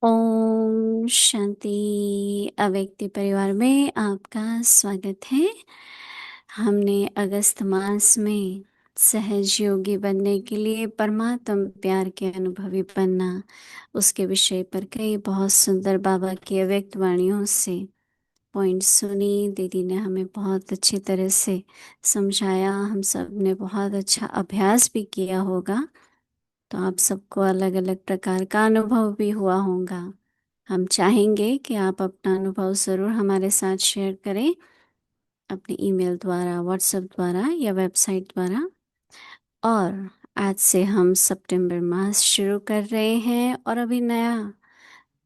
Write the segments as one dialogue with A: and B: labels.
A: ओम शांति। अव्यक्ति परिवार में आपका स्वागत है। हमने अगस्त मास में सहज योगी बनने के लिए परमात्म प्यार के अनुभवी बनना उसके विषय पर कई बहुत सुंदर बाबा की अव्यक्त वाणियों से पॉइंट सुनी। दीदी ने हमें बहुत अच्छी तरह से समझाया। हम सब ने बहुत अच्छा अभ्यास भी किया होगा, तो आप सबको अलग अलग प्रकार का अनुभव भी हुआ होगा। हम चाहेंगे कि आप अपना अनुभव ज़रूर हमारे साथ शेयर करें, अपने ईमेल द्वारा, व्हाट्सएप द्वारा या वेबसाइट द्वारा। और आज से हम सितंबर मास शुरू कर रहे हैं और अभी नया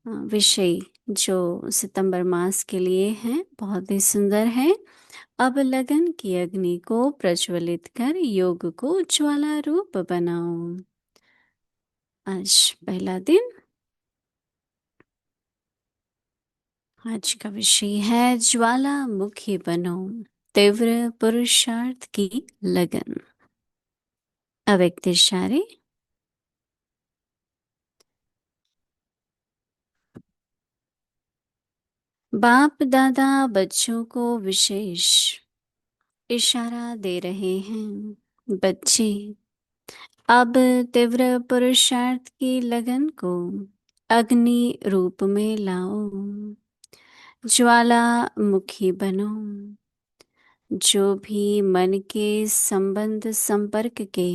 A: विषय जो सितंबर मास के लिए है बहुत ही सुंदर है। अब लगन की अग्नि को प्रज्वलित कर योग को ज्वाला रूप बनाओ। आज पहला दिन। आज का विषय है ज्वालामुखी बनो, तीव्र पुरुषार्थ की लगन। अव्यक्त इशारे। बाप दादा बच्चों को विशेष इशारा दे रहे हैं। बच्चे अब तीव्र पुरुषार्थ की लगन को अग्नि रूप में लाओ, ज्वालामुखी बनो। जो भी मन के संबंध संपर्क के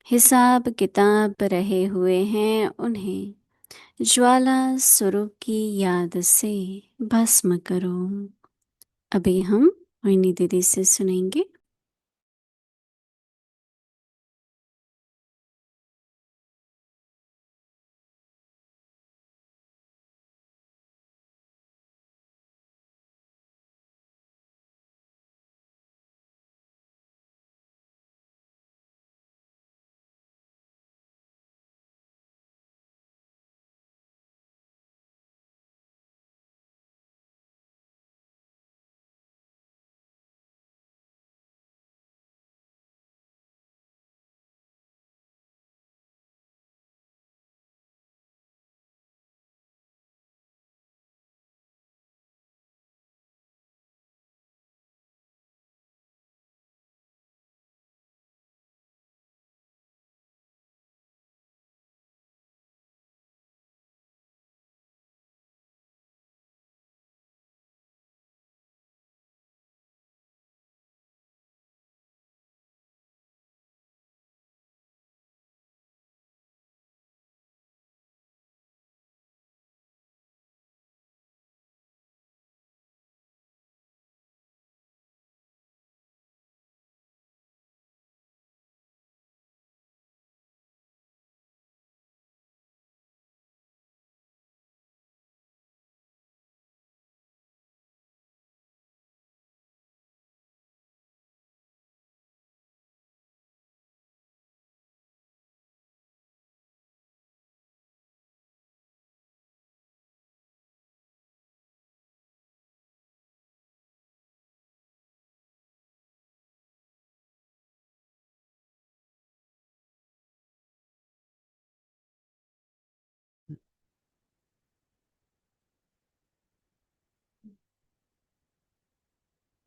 A: हिसाब किताब रहे हुए हैं, उन्हें ज्वाला स्वरूप की याद से भस्म करो। अभी हम मोहिनी दीदी से सुनेंगे।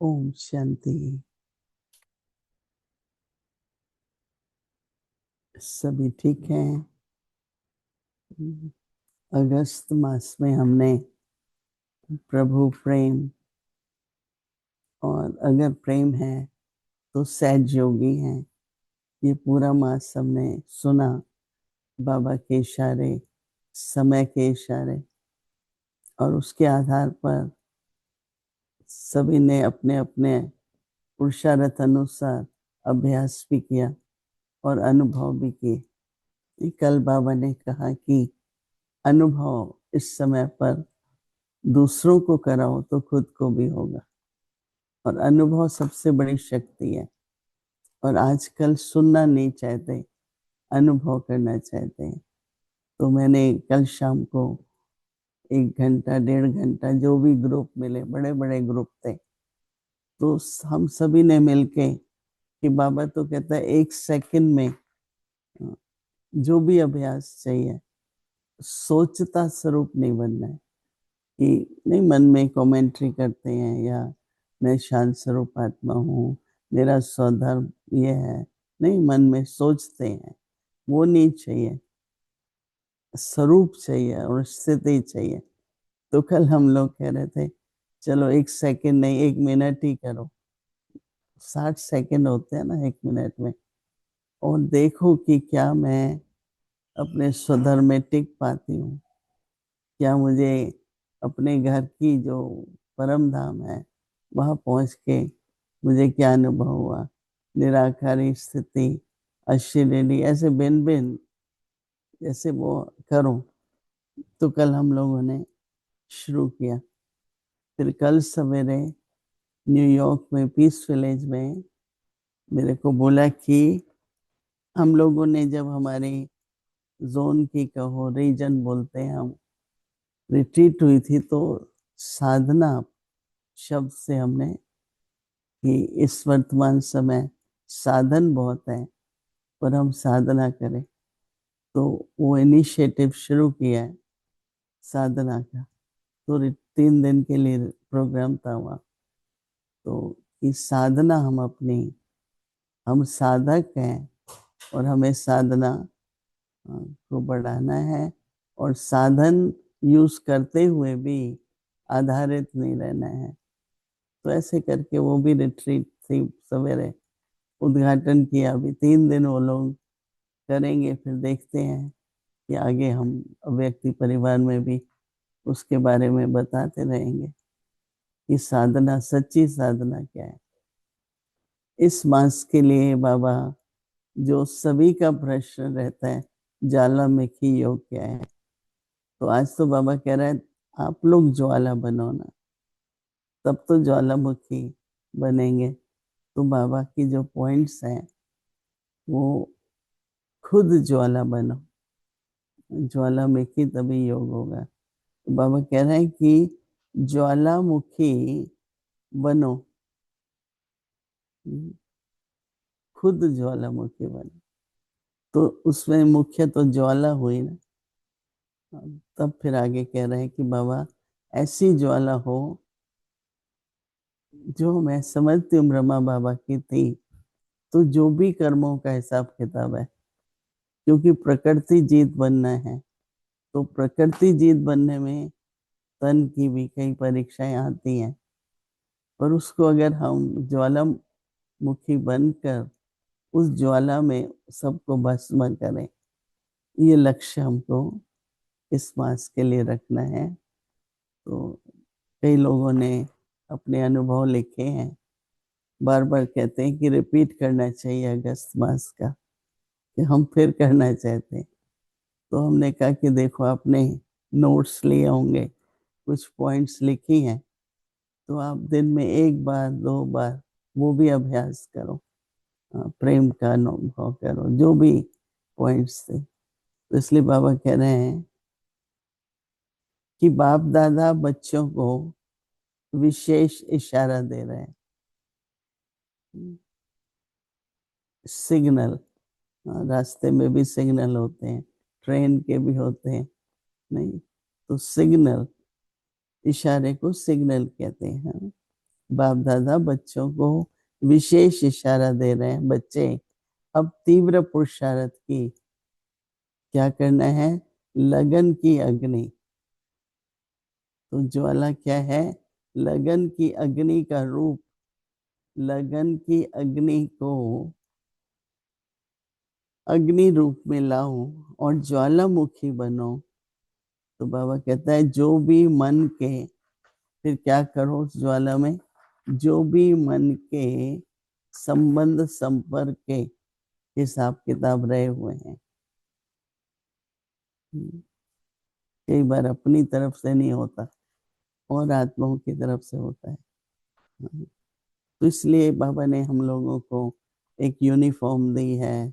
B: ओम शांति। सभी ठीक हैं। अगस्त मास में हमने प्रभु प्रेम और अगर प्रेम है तो सहज योगी है, ये पूरा मास हमने सुना। बाबा के इशारे, समय के इशारे, और उसके आधार पर सभी ने अपने अपने पुरुषार्थ अनुसार अभ्यास भी किया और अनुभव भी किए। कल बाबा ने कहा कि अनुभव इस समय पर दूसरों को कराओ तो खुद को भी होगा, और अनुभव सबसे बड़ी शक्ति है। और आजकल सुनना नहीं चाहते, अनुभव करना चाहते हैं। तो मैंने कल शाम को 1 घंटा 1.5 घंटा जो भी ग्रुप मिले, बड़े बड़े ग्रुप थे, तो हम सभी ने मिलके, कि बाबा तो कहता है 1 सेकंड में जो भी अभ्यास चाहिए सोचता स्वरूप नहीं बनना है कि नहीं मन में कमेंट्री करते हैं या मैं शांत स्वरूप आत्मा हूँ, मेरा स्वधर्म ये है। नहीं, मन में सोचते हैं, वो नहीं चाहिए, स्वरूप चाहिए और स्थिति चाहिए। तो कल हम लोग कह रहे थे चलो 1 सेकंड नहीं 1 मिनट ही करो, 60 सेकंड होते हैं ना 1 मिनट में, और देखो कि क्या मैं अपने स्वधर्म में टिक पाती हूँ, क्या मुझे अपने घर की जो परम धाम है वहां पहुंच के मुझे क्या अनुभव हुआ, निराकारी स्थिति, अशिरेडी, ऐसे भिन्न भिन्न जैसे वो करूं। तो कल हम लोगों ने शुरू किया। फिर कल सवेरे न्यूयॉर्क में पीस विलेज में मेरे को बोला कि हम लोगों ने जब हमारी जोन की कहो रीजन बोलते हैं हम, रिट्रीट हुई थी, तो साधना शब्द से हमने कि इस वर्तमान समय साधन बहुत है पर हम साधना करें, तो वो इनिशिएटिव शुरू किया है साधना का। तो 3 दिन के लिए प्रोग्राम था वहाँ। तो इस साधना हम अपनी, हम साधक हैं और हमें साधना को बढ़ाना है, और साधन यूज करते हुए भी आधारित नहीं रहना है। तो ऐसे करके वो भी रिट्रीट थी, सवेरे उद्घाटन किया। अभी 3 दिन वो लोग करेंगे, फिर देखते हैं कि आगे हम व्यक्ति परिवार में भी उसके बारे में बताते रहेंगे कि साधना, सच्ची साधना क्या है। इस मास के लिए बाबा, जो सभी का प्रश्न रहता है ज्वालामुखी योग क्या है, तो आज तो बाबा कह रहा है आप लोग ज्वाला बनो ना, तब तो ज्वालामुखी बनेंगे। तो बाबा की जो पॉइंट्स हैं वो खुद ज्वाला बनो, ज्वालामुखी तभी योग होगा। तो बाबा कह रहे हैं कि ज्वालामुखी बनो, खुद ज्वालामुखी बनो। तो उसमें मुख्य तो ज्वाला हुई ना। तब फिर आगे कह रहे हैं कि बाबा ऐसी ज्वाला हो जो मैं समझती हूँ ब्रह्मा बाबा की थी। तो जो भी कर्मों का हिसाब किताब है, क्योंकि प्रकृति जीत बनना है, तो प्रकृति जीत बनने में तन की भी कई परीक्षाएं आती हैं। पर उसको अगर हम ज्वालामुखी बनकर उस ज्वाला में सबको भस्म करें, ये लक्ष्य हमको इस मास के लिए रखना है। तो कई लोगों ने अपने अनुभव लिखे हैं, बार बार कहते हैं कि रिपीट करना चाहिए अगस्त मास का, कि हम फिर करना चाहते हैं। तो हमने कहा कि देखो आपने नोट्स लिए होंगे, कुछ पॉइंट्स लिखी हैं, तो आप दिन में 1 बार 2 बार वो भी अभ्यास करो, प्रेम का अनुभव करो, जो भी पॉइंट्स थे। तो इसलिए बाबा कह रहे हैं कि बाप दादा बच्चों को विशेष इशारा दे रहे हैं, सिग्नल। रास्ते में भी सिग्नल होते हैं, ट्रेन के भी होते हैं, नहीं तो सिग्नल, इशारे को सिग्नल कहते हैं। बाप दादा बच्चों को विशेष इशारा दे रहे हैं, बच्चे अब तीव्र पुरुषार्थ की क्या करना है, लगन की अग्नि। तो ज्वाला क्या है, लगन की अग्नि का रूप। लगन की अग्नि को अग्नि रूप में लाओ और ज्वालामुखी बनो। तो बाबा कहता है जो भी मन के, फिर क्या करो उस ज्वाला में, जो भी मन के संबंध संपर्क के हिसाब किताब रहे हुए हैं, कई बार अपनी तरफ से नहीं होता और आत्माओं की तरफ से होता है। तो इसलिए बाबा ने हम लोगों को एक यूनिफॉर्म दी है।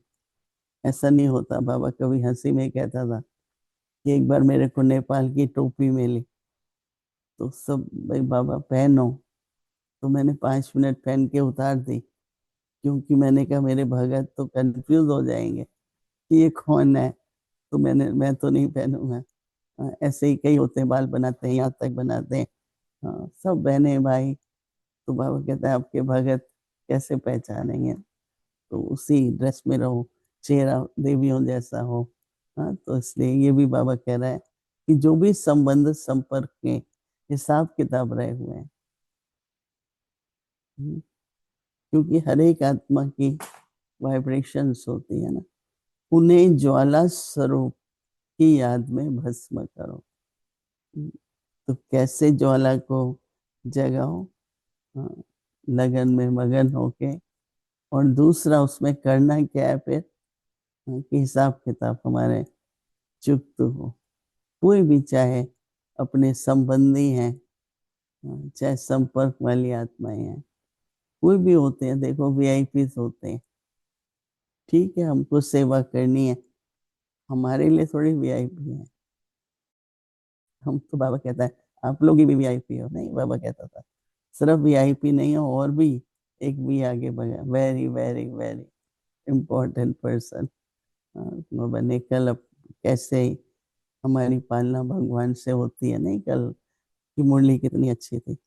B: ऐसा नहीं होता, बाबा कभी हंसी में कहता था कि एक बार मेरे को नेपाल की टोपी मिली, तो सब भाई बाबा पहनो, तो मैंने 5 मिनट पहन के उतार दी, क्योंकि मैंने कहा मेरे भगत तो कंफ्यूज हो जाएंगे कि ये कौन है, तो मैं तो नहीं पहनूंगा। ऐसे ही कई होते हैं, बाल बनाते हैं, यहाँ तक बनाते हैं। हाँ, सब बहने भाई। तो बाबा कहता है आपके भगत कैसे पहचानेंगे? तो उसी ड्रेस में रहो, चेहरा देवियों जैसा हो। हाँ, तो इसलिए ये भी बाबा कह रहा है कि जो भी संबंध संपर्क के हिसाब किताब रहे हुए हैं, क्योंकि हर एक आत्मा की वाइब्रेशंस होती है ना, उन्हें ज्वाला स्वरूप की याद में भस्म करो। तो कैसे ज्वाला को जगाओ? हाँ, लगन में मगन होके। और दूसरा उसमें करना क्या है फिर? कि हिसाब किताब हमारे चुकत हो। कोई भी, चाहे अपने संबंधी हैं, चाहे संपर्क वाली आत्माएं हैं, कोई भी होते हैं, देखो वीआईपी होते हैं। ठीक है, हमको सेवा करनी है, हमारे लिए थोड़ी वीआईपी है। हम तो, बाबा कहता है आप लोग ही भी वीआईपी हो। नहीं, बाबा कहता था सिर्फ वीआईपी नहीं हो, और भी एक भी आगे बढ़ा, very very very important person. बाबा ने कल कैसे हमारी पालना भगवान से होती है, नहीं कल की मुरली कितनी अच्छी थी।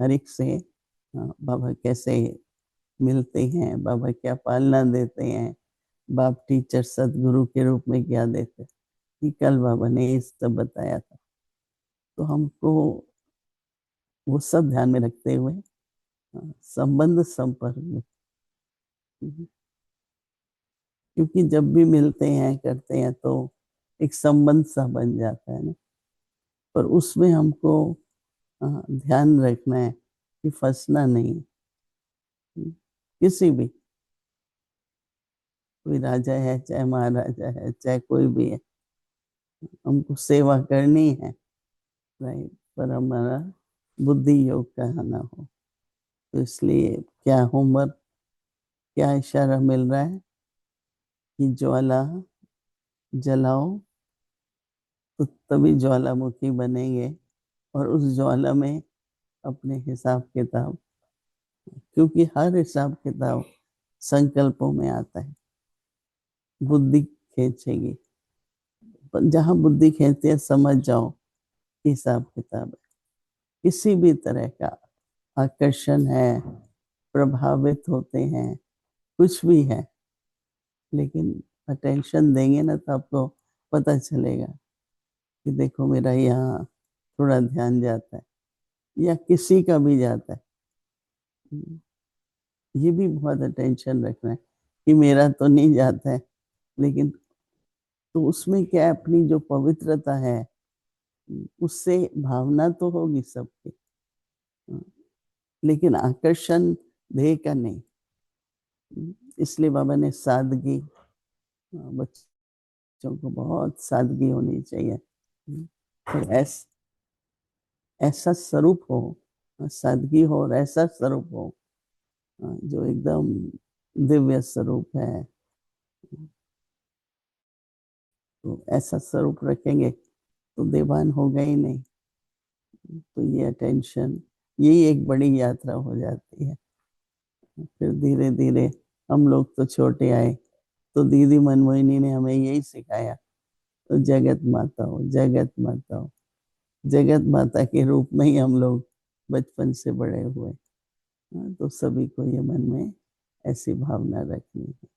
B: हर एक से बाबा कैसे मिलते हैं, बाबा क्या पालना देते हैं, बाप टीचर सदगुरु के रूप में क्या देते हैं, कल बाबा ने ये सब बताया था। तो हमको वो सब ध्यान में रखते हुए संबंध संपर्क में, क्योंकि जब भी मिलते हैं करते हैं तो एक संबंध सा बन जाता है ना। पर उसमें हमको ध्यान रखना है कि फंसना नहीं। किसी भी, कोई राजा है चाहे महाराजा है चाहे कोई भी है, हमको सेवा करनी है, राइट। पर हमारा बुद्धि योग का ना हो। तो इसलिए क्या होमवर्क, क्या इशारा मिल रहा है कि ज्वाला जलाओ, तो तभी ज्वालामुखी बनेंगे। और उस ज्वाला में अपने हिसाब किताब, क्योंकि हर हिसाब किताब संकल्पों में आता है, बुद्धि खींचेगी। पर जहां बुद्धि खींचती है समझ जाओ हिसाब किताब है। किसी भी तरह का आकर्षण है, प्रभावित होते हैं, कुछ भी है, लेकिन अटेंशन देंगे ना तो आपको पता चलेगा कि देखो मेरा यहाँ थोड़ा ध्यान जाता है, या किसी का भी जाता है। ये भी बहुत अटेंशन रखना है कि मेरा तो नहीं जाता है, लेकिन तो उसमें क्या है, अपनी जो पवित्रता है उससे भावना तो होगी सबकी, लेकिन आकर्षण देह का नहीं। इसलिए बाबा ने सादगी, बच्चों को बहुत सादगी होनी चाहिए। तो ऐसा स्वरूप हो, सादगी हो और ऐसा स्वरूप हो जो एकदम दिव्य स्वरूप है। तो ऐसा स्वरूप रखेंगे तो देवान होगा ही नहीं। तो ये अटेंशन, यही एक बड़ी यात्रा हो जाती है। फिर धीरे धीरे हम लोग तो छोटे आए, तो दीदी मनमोहिनी ने हमें यही सिखाया, तो जगत माता हो, जगत माता हो। जगत माता के रूप में ही हम लोग बचपन से बड़े हुए। तो सभी को ये मन में ऐसी भावना रखनी है।